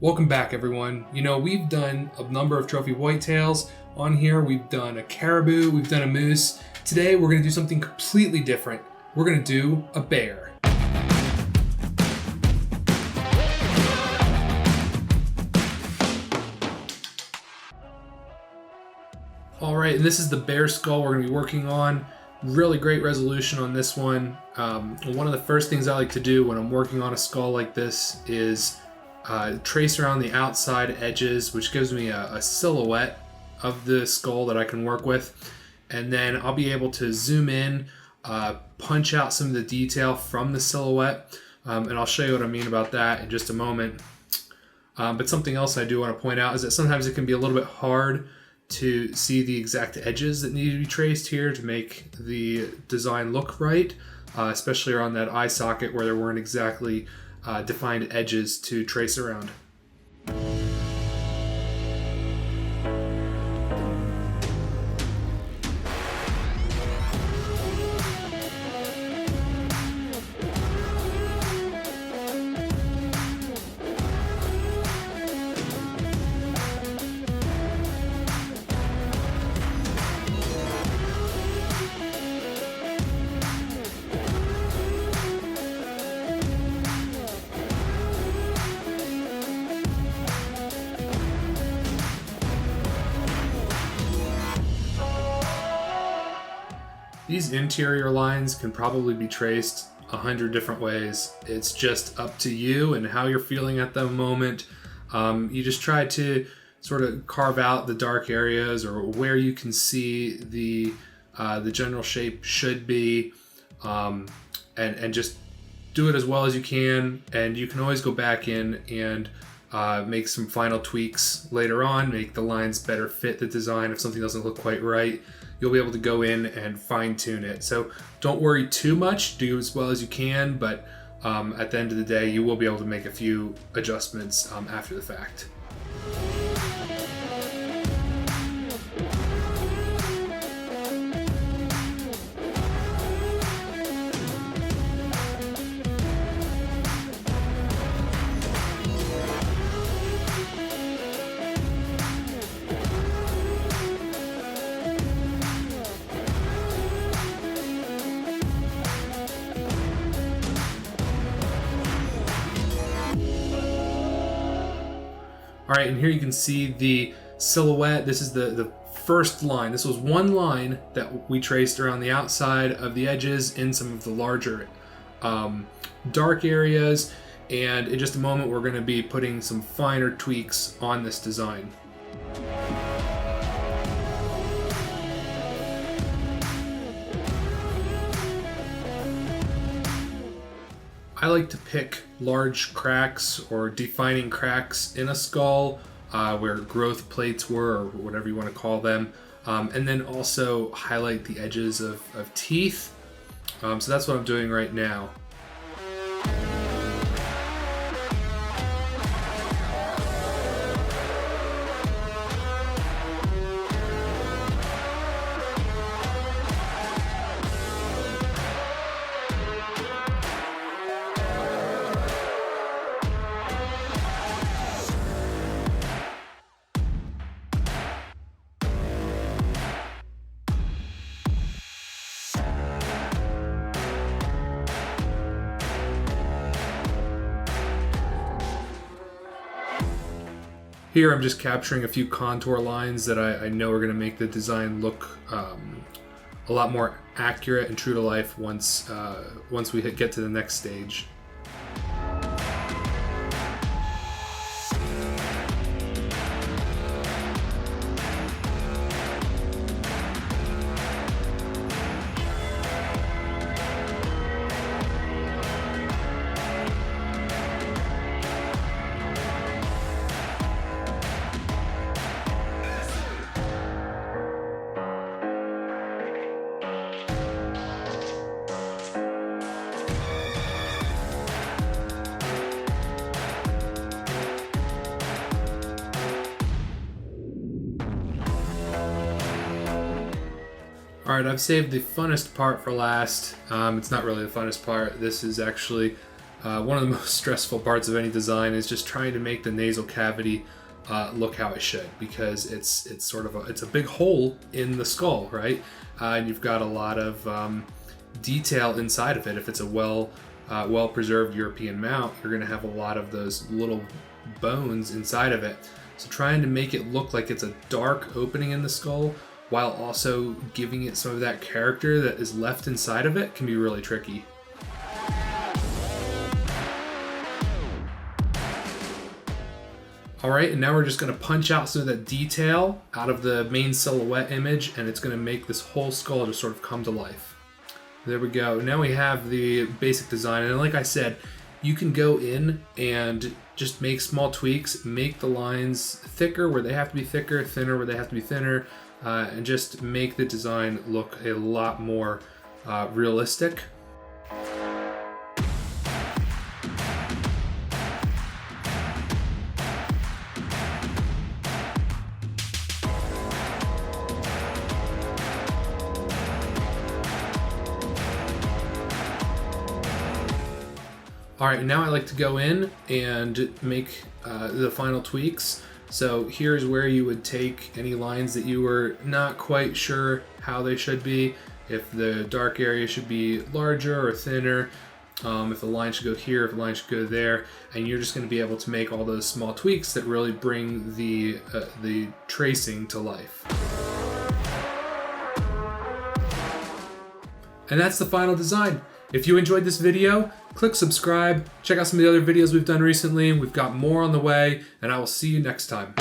Welcome back, everyone. We've done a number of trophy whitetails on here. We've done a caribou, we've done a moose. Today, we're going to do something completely different. We're going to do a bear. All right, and this is the bear skull we're going to be working on. Really great resolution on this one. One of the first things I like to do when I'm working on a skull like this is trace around the outside edges, which gives me a silhouette of the skull that I can work with. And then I'll be able to zoom in, punch out some of the detail from the silhouette, and I'll show you what I mean about that in just a moment. But something else I do want to point out is that sometimes it can be a little bit hard to see the exact edges that need to be traced here to make the design look right, especially around that eye socket where there weren't exactly defined edges to trace around. These interior lines can probably be traced 100 different ways. It's just up to you and how you're feeling at the moment. You just try to sort of carve out the dark areas or where you can see the general shape should be, and just do it as well as you can. And you can always go back in and make some final tweaks later on, make the lines better fit the design if something doesn't look quite right. You'll be able to go in and fine tune it. So don't worry too much, do as well as you can, but at the end of the day, you will be able to make a few adjustments after the fact. All right, and here you can see the silhouette. This is the first line. This was one line that we traced around the outside of the edges in some of the larger dark areas. And in just a moment, we're going to be putting some finer tweaks on this design. I like to pick large cracks or defining cracks in a skull where growth plates were, or whatever you want to call them, and then also highlight the edges of teeth. So that's what I'm doing right now. Here I'm just capturing a few contour lines that I know are going to make the design look a lot more accurate and true to life once we get to the next stage. Alright, I've saved the funnest part for last. It's not really the funnest part. This is actually One of the most stressful parts of any design is just trying to make the nasal cavity look how it should, because it's sort of it's a big hole in the skull, right? And you've got a lot of detail inside of it. If it's a well preserved European mount, you're going to have a lot of those little bones inside of it. So trying to make it look like it's a dark opening in the skull while also giving it some of that character that is left inside of it can be really tricky. All right, and now we're just going to punch out some of that detail out of the main silhouette image, and it's going to make this whole skull just sort of come to life. There we go. Now we have the basic design, and like I said, you can go in and just make small tweaks, make the lines thicker where they have to be thicker, thinner where they have to be thinner, and just make the design look a lot more realistic. All right, now I like to go in and make the final tweaks. So here's where you would take any lines that you were not quite sure how they should be. If the dark area should be larger or thinner, if the line should go here, if the line should go there, and you're just going to be able to make all those small tweaks that really bring the tracing to life. And that's the final design. If you enjoyed this video, click subscribe, check out some of the other videos we've done recently. We've got more on the way, and I will see you next time.